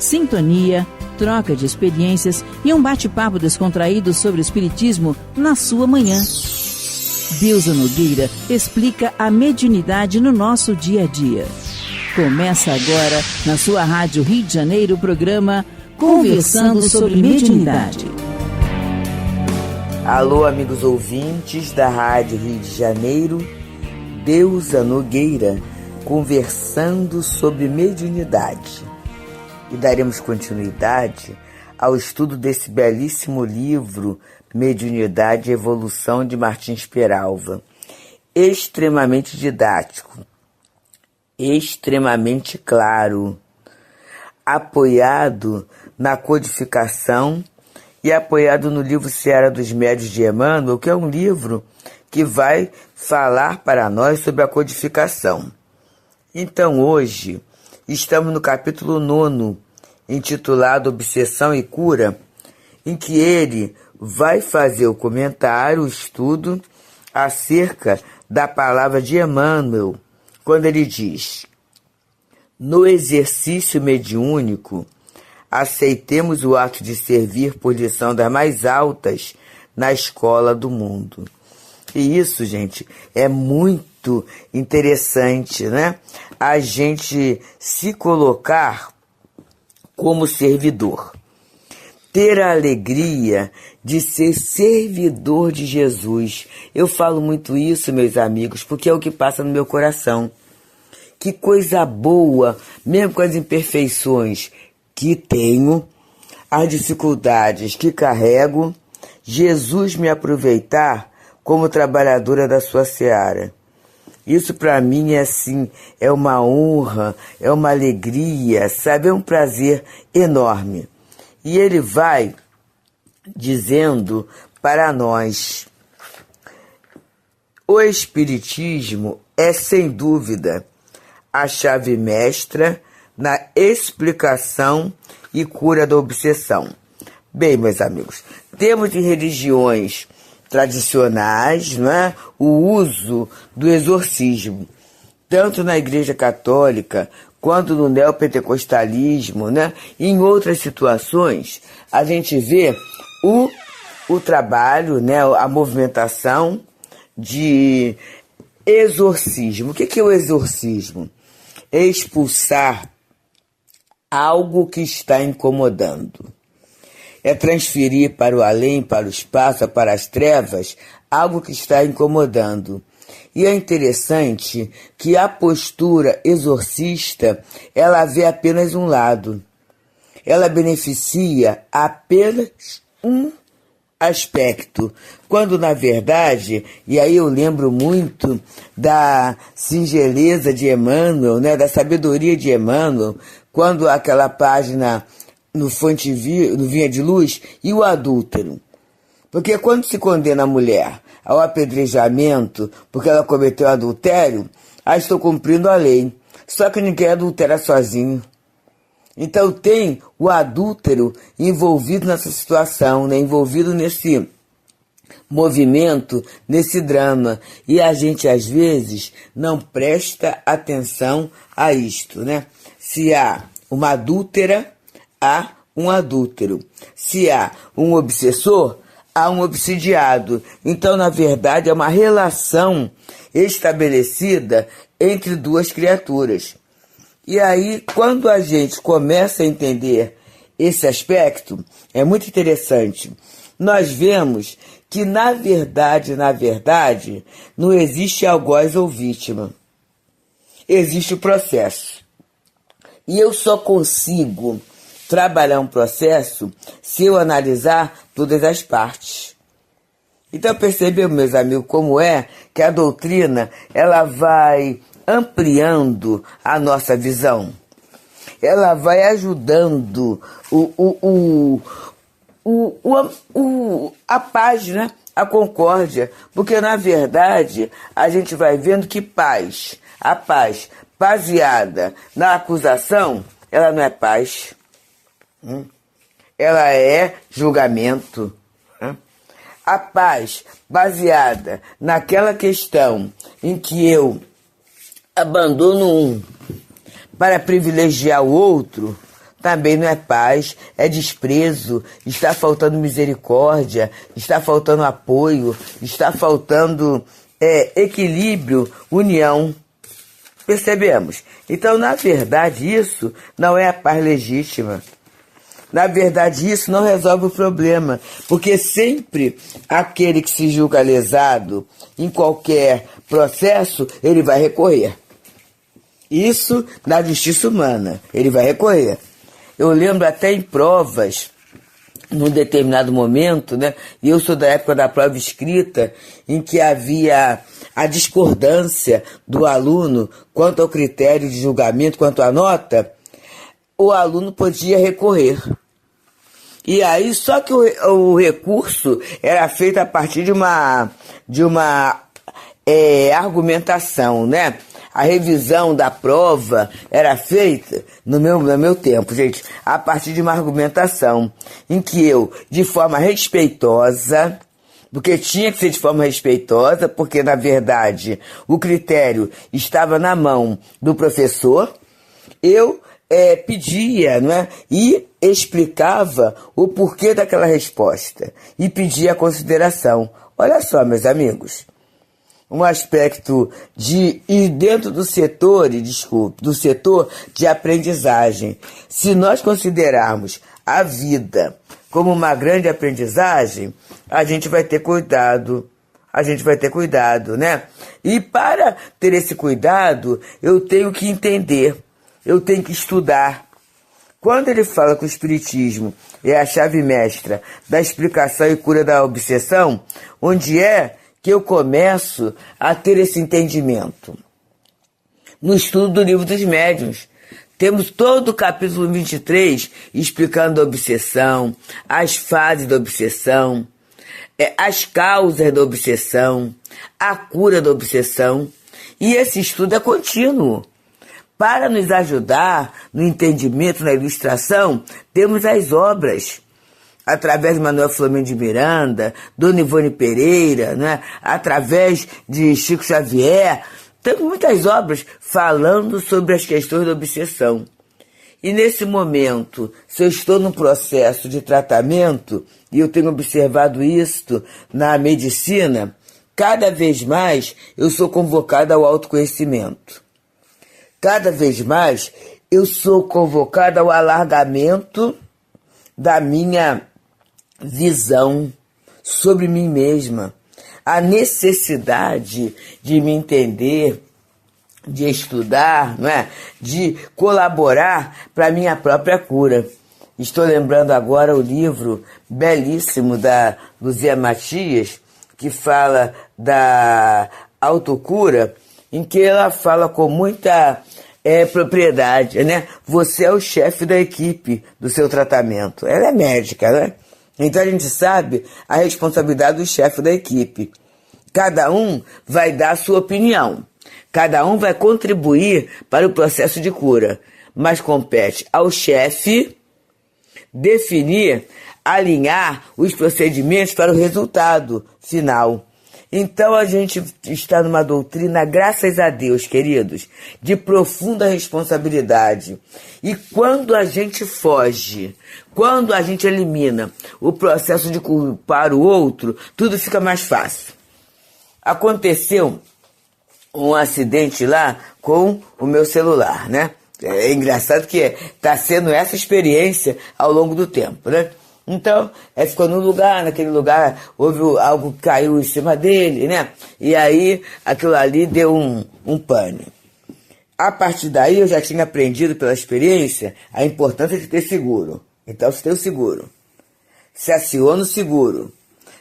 sintonia, troca de experiências e um bate-papo descontraído sobre o Espiritismo na sua manhã. Deusa Nogueira explica a mediunidade no nosso dia a dia. Começa agora, na sua Rádio Rio de Janeiro, o programa Conversando sobre Mediunidade. Alô, amigos ouvintes da Rádio Rio de Janeiro, Deusa Nogueira, conversando sobre mediunidade. E daremos continuidade ao estudo desse belíssimo livro, Mediunidade e Evolução, de Martins Peralva. Extremamente didático, extremamente claro, apoiado na codificação e apoiado no livro Seara dos Médiuns de Emmanuel, que é um livro que vai falar para nós sobre a codificação. Então hoje estamos no capítulo 9, intitulado Obsessão e Cura, em que ele vai fazer o comentário, o estudo, acerca da palavra de Emmanuel, quando ele diz: no exercício mediúnico, aceitemos o ato de servir por lição das mais altas na escola do mundo. E isso, gente, é muito interessante, né? A gente se colocar como servidor. Ter a alegria de ser servidor de Jesus. Eu falo muito isso, meus amigos, porque é o que passa no meu coração. Que coisa boa, mesmo com as imperfeições que tenho, as dificuldades que carrego, Jesus me aproveitar como trabalhadora da sua seara. Isso para mim é assim, é uma honra, é uma alegria, sabe? É um prazer enorme. E ele vai dizendo para nós: o Espiritismo é, sem dúvida, a chave mestra na explicação e cura da obsessão. Bem, meus amigos, temos em religiões tradicionais, não é, o uso do exorcismo, tanto na Igreja Católica quanto no neopentecostalismo, né? E em outras situações, a gente vê o trabalho, né, a movimentação de exorcismo. O que é o exorcismo? É expulsar algo que está incomodando. É transferir para o além, para o espaço, para as trevas, algo que está incomodando. E é interessante que a postura exorcista, ela vê apenas um lado. Ela beneficia apenas um aspecto, quando na verdade, e aí eu lembro muito da singeleza de Emmanuel, né, da sabedoria de Emmanuel, quando aquela página no Vinha de Luz, e o adúltero. Porque quando se condena a mulher ao apedrejamento porque ela cometeu adultério, estou cumprindo a lei. Só que ninguém adultera sozinho. Então tem o adúltero envolvido nessa situação, né? Envolvido nesse movimento, nesse drama. E a gente, às vezes, não presta atenção a isto, né? Se há uma adúltera, há um adúltero. Se há um obsessor, há um obsidiado. Então, na verdade, é uma relação estabelecida entre duas criaturas. E aí, quando a gente começa a entender esse aspecto, é muito interessante. Nós vemos que, na verdade, não existe algoz ou vítima. Existe o processo. E eu só consigo trabalhar um processo se eu analisar todas as partes. Então percebeu, meus amigos, como é que a doutrina ela vai ampliando a nossa visão. Ela vai ajudando a página, a concórdia, porque na verdade a gente vai vendo que a paz baseada na acusação, ela não é paz. Ela é julgamento. A paz baseada naquela questão em que eu abandono um para privilegiar o outro, também não é paz, é desprezo, está faltando misericórdia, está faltando apoio, está faltando equilíbrio, união. Percebemos? Então, na verdade, isso não é a paz legítima. Na verdade, isso não resolve o problema, porque sempre aquele que se julga lesado em qualquer processo, ele vai recorrer. Isso na justiça humana, ele vai recorrer. Eu lembro até em provas, num determinado momento, né? E eu sou da época da prova escrita, em que havia a discordância do aluno quanto ao critério de julgamento, quanto à nota, o aluno podia recorrer. E aí, só que o recurso era feito a partir de uma argumentação, né? A revisão da prova era feita, no meu tempo, gente, a partir de uma argumentação em que eu, de forma respeitosa, porque tinha que ser de forma respeitosa, porque, na verdade, o critério estava na mão do professor, eu pedia, não é? E explicava o porquê daquela resposta e pedia a consideração. Olha só, meus amigos, um aspecto e dentro do setor de aprendizagem. Se nós considerarmos a vida como uma grande aprendizagem, a gente vai ter cuidado. Né? E para ter esse cuidado, eu tenho que entender, eu tenho que estudar. Quando ele fala que o Espiritismo é a chave mestra da explicação e cura da obsessão, onde é que eu começo a ter esse entendimento? No estudo do Livro dos Médiuns. Temos todo o capítulo 23 explicando a obsessão, as fases da obsessão, as causas da obsessão, a cura da obsessão. E esse estudo é contínuo. Para nos ajudar no entendimento, na ilustração, temos as obras, através de Manuel Filomeno de Miranda, Dona Ivone Pereira, né? Através de Chico Xavier. Temos muitas obras falando sobre as questões da obsessão. E nesse momento, se eu estou num processo de tratamento, e eu tenho observado isto na medicina, cada vez mais eu sou convocado ao autoconhecimento. Cada vez mais eu sou convocado ao alargamento da minha visão sobre mim mesma. A necessidade de me entender, de estudar, não é? De colaborar para a minha própria cura. Estou lembrando agora o livro belíssimo da Luzia Matias, que fala da autocura, em que ela fala com muita propriedade, né? Você é o chefe da equipe do seu tratamento. Ela é médica, né? Então a gente sabe a responsabilidade do chefe da equipe. Cada um vai dar a sua opinião. Cada um vai contribuir para o processo de cura. Mas compete ao chefe definir, alinhar os procedimentos para o resultado final. Então a gente está numa doutrina, graças a Deus, queridos, de profunda responsabilidade. E quando a gente foge, quando a gente elimina o processo de culpar o outro, tudo fica mais fácil. Aconteceu um acidente lá com o meu celular, né? É engraçado que está sendo essa experiência ao longo do tempo, né? Então, ficou naquele lugar, houve algo que caiu em cima dele, né? E aí, aquilo ali deu um pane. A partir daí, eu já tinha aprendido pela experiência a importância de ter seguro. Então, se tem o seguro, se aciona o seguro,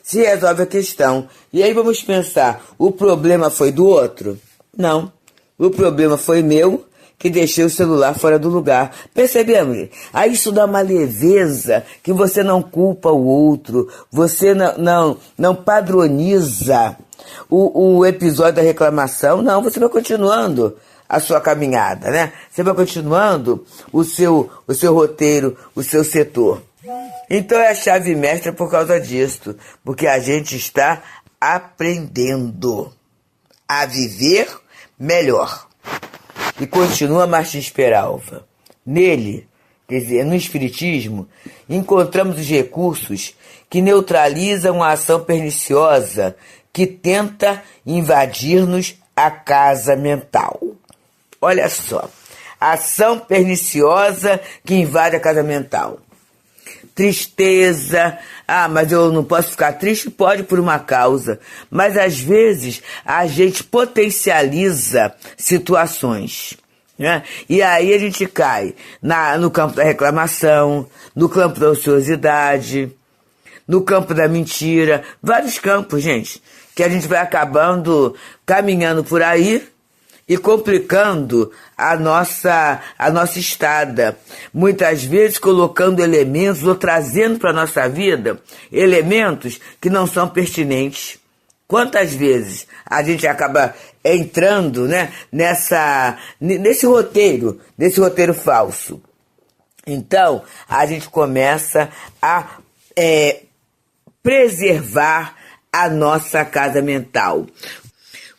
se resolve a questão. E aí vamos pensar, o problema foi do outro? Não. O problema foi meu, que deixei o celular fora do lugar. Percebemos? Aí isso dá uma leveza, que você não culpa o outro, você não padroniza o episódio da reclamação. Não, você vai continuando a sua caminhada, né? Você vai continuando o seu roteiro, o seu setor. Então é a chave mestra por causa disso, porque a gente está aprendendo a viver melhor. E continua Martins Peralva. Nele quer dizer, no Espiritismo, encontramos os recursos que neutralizam a ação perniciosa que tenta invadir-nos a casa mental. Olha só, ação perniciosa que invade a casa mental. Tristeza, mas eu não posso ficar triste? Pode, por uma causa, mas às vezes a gente potencializa situações, né? E aí a gente cai no campo da reclamação, no campo da ociosidade, no campo da mentira, vários campos, gente, que a gente vai acabando caminhando por aí e complicando a nossa estada. Muitas vezes colocando elementos ou trazendo para a nossa vida elementos que não são pertinentes. Quantas vezes a gente acaba entrando, né, nesse roteiro falso? Então, a gente começa a preservar a nossa casa mental.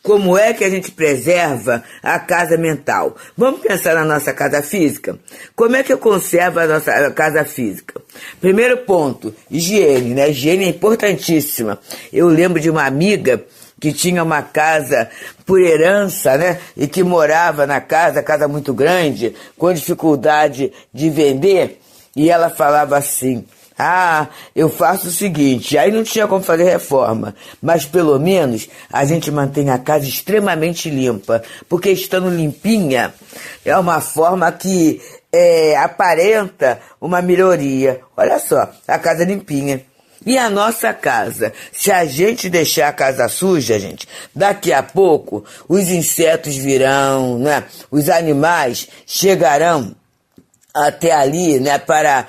Como é que a gente preserva a casa mental? Vamos pensar na nossa casa física? Como é que eu conservo a nossa casa física? Primeiro ponto, higiene, né? Higiene é importantíssima. Eu lembro de uma amiga que tinha uma casa por herança, né? E que morava na casa muito grande, com dificuldade de vender, e ela falava assim: eu faço o seguinte, aí não tinha como fazer reforma, mas pelo menos a gente mantém a casa extremamente limpa, porque estando limpinha é uma forma que aparenta uma melhoria. Olha só, a casa limpinha. E a nossa casa, se a gente deixar a casa suja, gente, daqui a pouco os insetos virão, né? Os animais chegarão até ali, né, para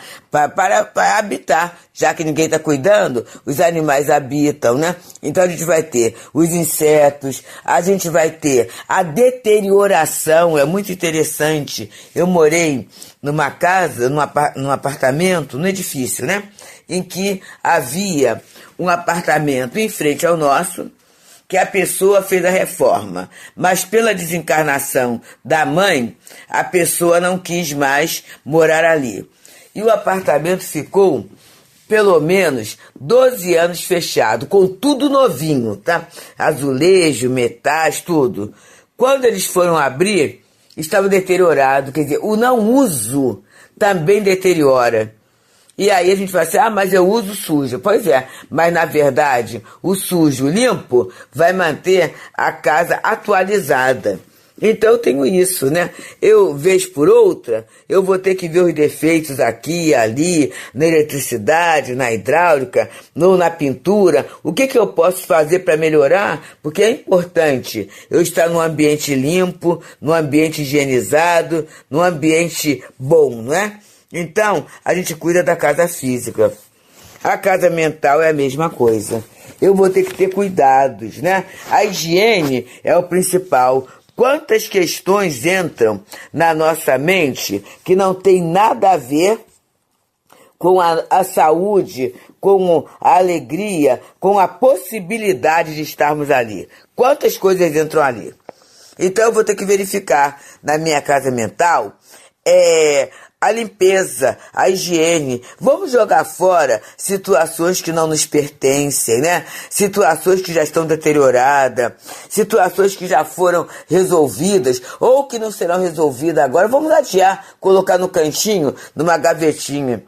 habitar, já que ninguém está cuidando, os animais habitam, né? Então a gente vai ter os insetos, a gente vai ter a deterioração, é muito interessante. Eu morei numa casa, num apartamento, num edifício, né, em que havia um apartamento em frente ao nosso, que a pessoa fez a reforma, mas pela desencarnação da mãe, a pessoa não quis mais morar ali. E o apartamento ficou pelo menos 12 anos fechado, com tudo novinho, tá? Azulejo, metais, tudo. Quando eles foram abrir, estava deteriorado, quer dizer, o não uso também deteriora. E aí a gente vai assim, mas eu uso sujo. Pois é, mas na verdade o sujo limpo vai manter a casa atualizada. Então eu tenho isso, né? Eu, vez por outra, eu vou ter que ver os defeitos aqui e ali, na eletricidade, na hidráulica, na pintura. O que eu posso fazer para melhorar? Porque é importante eu estar num ambiente limpo, num ambiente higienizado, num ambiente bom, não é? Então, a gente cuida da casa física. A casa mental é a mesma coisa. Eu vou ter que ter cuidados, né? A higiene é o principal. Quantas questões entram na nossa mente que não tem nada a ver com a saúde, com a alegria, com a possibilidade de estarmos ali? Quantas coisas entram ali? Então, eu vou ter que verificar na minha casa mental a limpeza, a higiene. Vamos jogar fora situações que não nos pertencem, né? Situações que já estão deterioradas, situações que já foram resolvidas ou que não serão resolvidas agora. Vamos adiar, colocar no cantinho, numa gavetinha.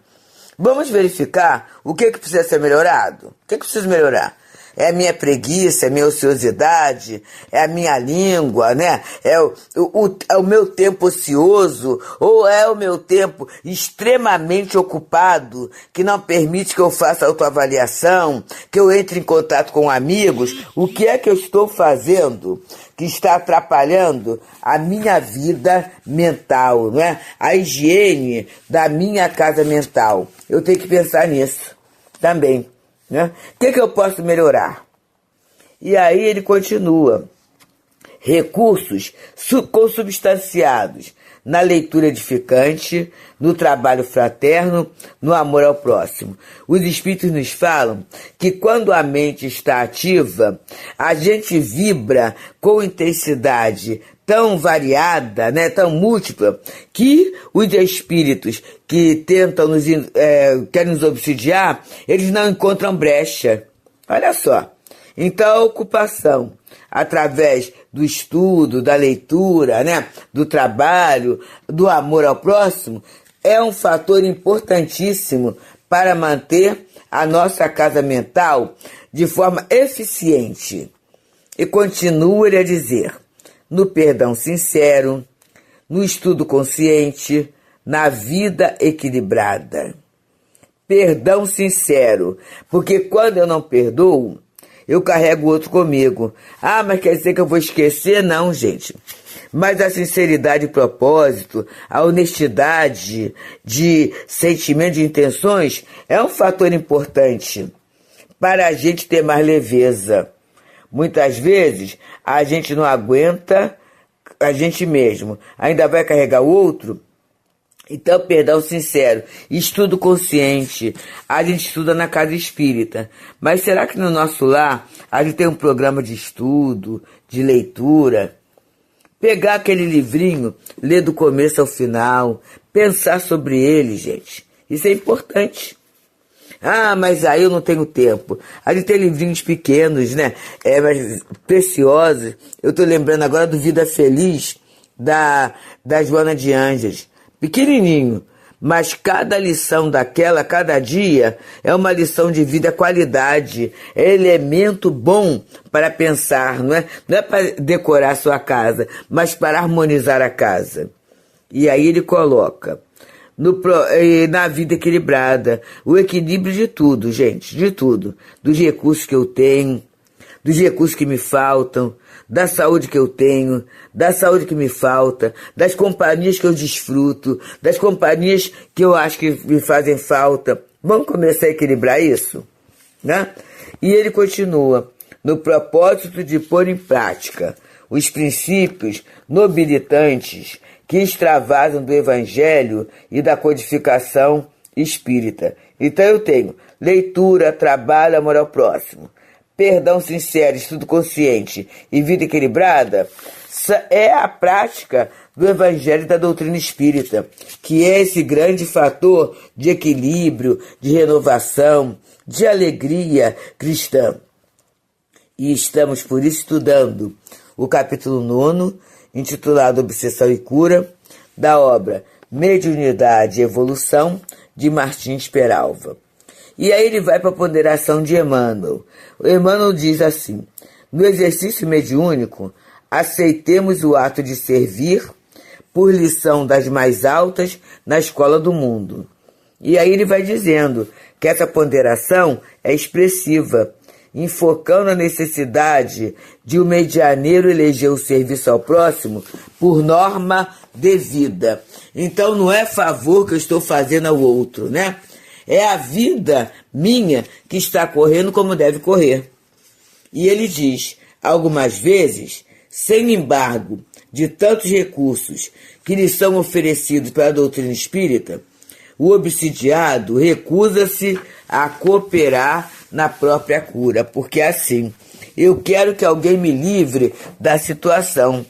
Vamos verificar o que precisa ser melhorado. O que precisa melhorar? É a minha preguiça, é a minha ociosidade, é a minha língua, né? É o meu tempo ocioso, ou é o meu tempo extremamente ocupado, que não permite que eu faça autoavaliação, que eu entre em contato com amigos. O que é que eu estou fazendo que está atrapalhando a minha vida mental, né? A higiene da minha casa mental. Eu tenho que pensar nisso também. Né? O que eu posso melhorar? E aí ele continua. Recursos consubstanciados na leitura edificante, no trabalho fraterno, no amor ao próximo. Os espíritos nos falam que quando a mente está ativa, a gente vibra com intensidade tão variada, né, tão múltipla, que os espíritos que tentam querem nos obsidiar, eles não encontram brecha. Olha só. Então, a ocupação, através do estudo, da leitura, né, do trabalho, do amor ao próximo, é um fator importantíssimo para manter a nossa casa mental de forma eficiente. E continua ele a dizer, no perdão sincero, no estudo consciente, na vida equilibrada. Perdão sincero, porque quando eu não perdoo, eu carrego o outro comigo. Ah, mas quer dizer que eu vou esquecer? Não, gente. Mas a sinceridade de propósito, a honestidade de sentimento, de intenções, é um fator importante para a gente ter mais leveza. Muitas vezes, a gente não aguenta a gente mesmo, ainda vai carregar o outro. Então, perdão sincero, estudo consciente, a gente estuda na casa espírita, mas será que no nosso lar a gente tem um programa de estudo, de leitura? Pegar aquele livrinho, ler do começo ao final, pensar sobre ele, gente, isso é importante. Ah, mas aí eu não tenho tempo. A gente tem livrinhos pequenos, né, mas preciosos. Eu estou lembrando agora do Vida Feliz, da Joana de Ângeles. Pequenininho, mas cada lição daquela, cada dia, é uma lição de vida, qualidade, é elemento bom para pensar, não é para decorar a sua mas para harmonizar a casa. E aí ele coloca, na vida equilibrada, o equilíbrio de tudo, gente, de tudo, dos recursos que eu tenho, dos recursos que me faltam, da saúde que eu tenho, da saúde que me falta, das companhias que eu desfruto, das companhias que eu acho que me fazem falta. Vamos começar a equilibrar isso, né? E ele continua, no propósito de pôr em prática os princípios nobilitantes que extravasam do Evangelho e da codificação espírita. Então eu tenho leitura, trabalho, amor ao próximo, perdão sincero, estudo consciente e vida equilibrada, é a prática do Evangelho e da doutrina espírita, que é esse grande fator de equilíbrio, de renovação, de alegria cristã. E estamos, por isso, estudando o capítulo 9, intitulado Obsessão e Cura, da obra Mediunidade e Evolução, de Martins Peralva. E aí ele vai para a ponderação de Emmanuel. O Emmanuel diz assim, no exercício mediúnico, aceitemos o ato de servir por lição das mais altas na escola do mundo. E aí ele vai dizendo que essa ponderação é expressiva, enfocando a necessidade de o medianeiro eleger o serviço ao próximo por norma devida. Então não é favor que eu estou fazendo ao outro, né? É a vida minha que está correndo como deve correr. E ele diz, algumas vezes, sem embargo de tantos recursos que lhe são oferecidos pela doutrina espírita, o obsidiado recusa-se a cooperar na própria cura, porque assim, eu quero que alguém me livre da situação,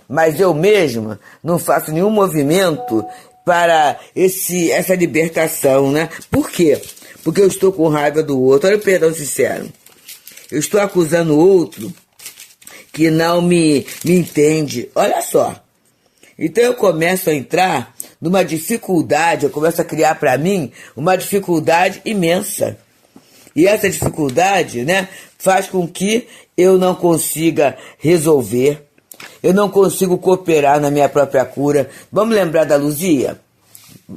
mas eu mesma não faço nenhum movimento para essa libertação, né? Por quê? Porque eu estou com raiva do outro. Olha o perdão sincero. Eu estou acusando o outro que não me entende. Olha só. Então eu começo a entrar numa dificuldade, eu começo a criar para mim uma dificuldade imensa. E essa dificuldade, né, faz com que eu não consiga resolver. Eu não consigo cooperar na minha própria cura. Vamos lembrar da Luzia?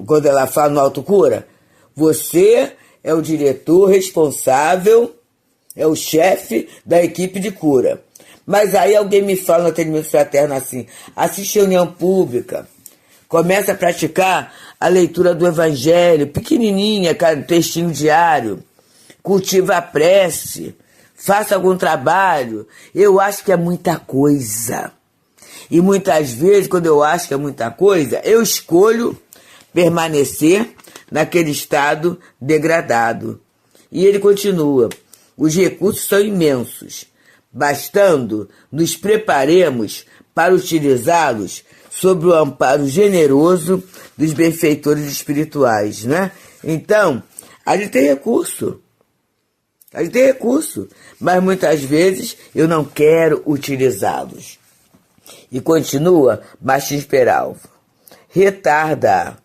Quando ela fala no autocura? Você é o diretor responsável, é o chefe da equipe de cura. Mas aí alguém me fala no atendimento fraterno assim, assiste a reunião pública, começa a praticar a leitura do Evangelho, pequenininha, cara, textinho diário, cultiva a prece, faça algum trabalho. Eu acho que é muita coisa. E muitas vezes, quando eu acho que é muita coisa, eu escolho permanecer naquele estado degradado. E ele continua, os recursos são imensos, bastando nos preparemos para utilizá-los sob o amparo generoso dos benfeitores espirituais, né? Então, a gente tem recurso. Mas muitas vezes eu não quero utilizá-los. E continua Martins Peralva. Retarda,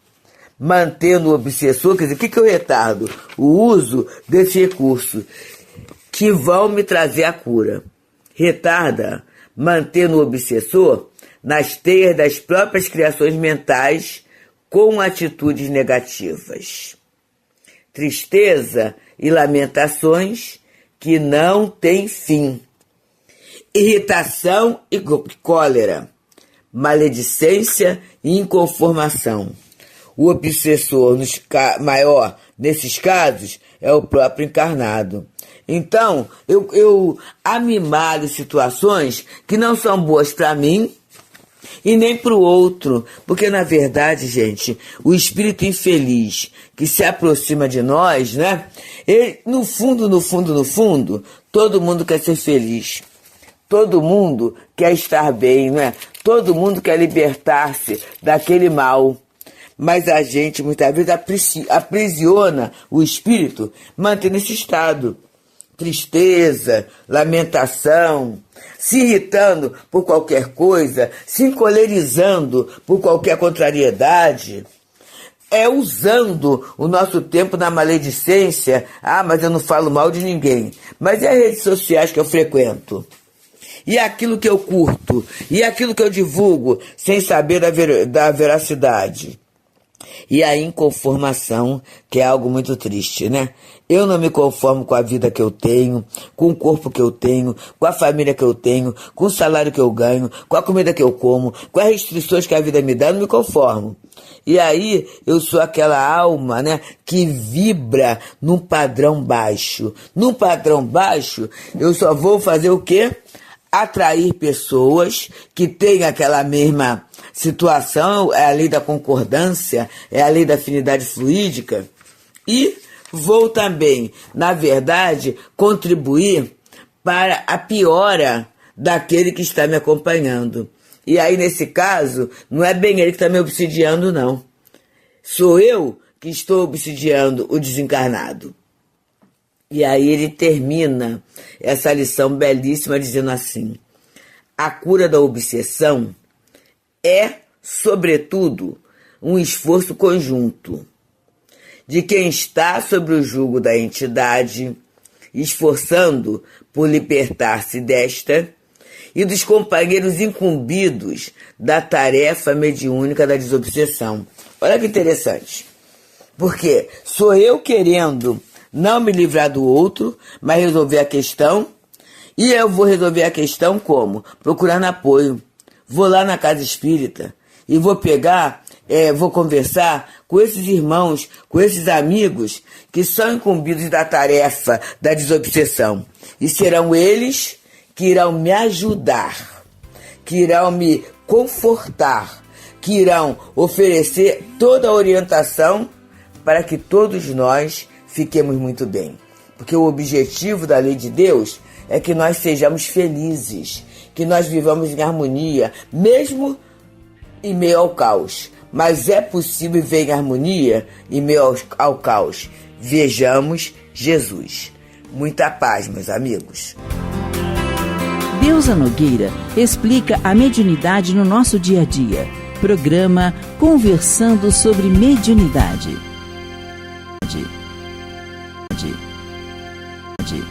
mantendo o obsessor, quer dizer, o que eu retardo? O uso desse recurso que vão me trazer a cura. Retarda, mantendo o obsessor nas teias das próprias criações mentais com atitudes negativas. Tristeza e lamentações que não têm fim. Irritação e cólera. Maledicência e inconformação. O obsessor maior nesses casos é o próprio encarnado. Então, eu amimalo situações que não são boas para mim e nem para o outro, porque na verdade, gente, o espírito infeliz que se aproxima de nós, né? Ele, no fundo, todo mundo quer ser feliz, todo mundo quer estar bem, né? Todo mundo quer libertar-se daquele mal, mas a gente muitas vezes aprisiona o espírito mantendo esse estado. Tristeza, lamentação, se irritando por qualquer coisa, se encolerizando por qualquer contrariedade, usando o nosso tempo na maledicência. Mas eu não falo mal de ninguém. Mas e as redes sociais que eu frequento? E aquilo que eu curto? E aquilo que eu divulgo sem saber da veracidade? E a inconformação, que é algo muito triste, né? Eu não me conformo com a vida que eu tenho, com o corpo que eu tenho, com a família que eu tenho, com o salário que eu ganho, com a comida que eu como, com as restrições que a vida me dá, eu não me conformo. E aí eu sou aquela alma, né, que vibra num padrão baixo. Num padrão baixo, eu só vou fazer o quê? Atrair pessoas que têm aquela mesma situação, é a lei da concordância, é a lei da afinidade fluídica, e vou também, na verdade, contribuir para a piora daquele que está me acompanhando. E aí, nesse caso, não é bem ele que está me obsidiando, não. Sou eu que estou obsidiando o desencarnado. E aí ele termina essa lição belíssima dizendo assim: a cura da obsessão é, sobretudo, um esforço conjunto de quem está sob o jugo da entidade, esforçando por libertar-se desta, e dos companheiros incumbidos da tarefa mediúnica da desobsessão. Olha que interessante, porque sou eu querendo não me livrar do outro, mas resolver a questão, e eu vou resolver a questão como? Procurando apoio. Vou lá na casa espírita e vou vou conversar com esses irmãos, com esses amigos que são incumbidos da tarefa da desobsessão. E serão eles que irão me ajudar, que irão me confortar, que irão oferecer toda a orientação para que todos nós fiquemos muito bem. Porque o objetivo da lei de Deus é que nós sejamos felizes, que nós vivamos em harmonia, mesmo em meio ao caos. Mas é possível viver em harmonia em meio ao caos. Vejamos Jesus. Muita paz, meus amigos. Deusa Nogueira explica a mediunidade no nosso dia a dia. Programa Conversando sobre Mediunidade.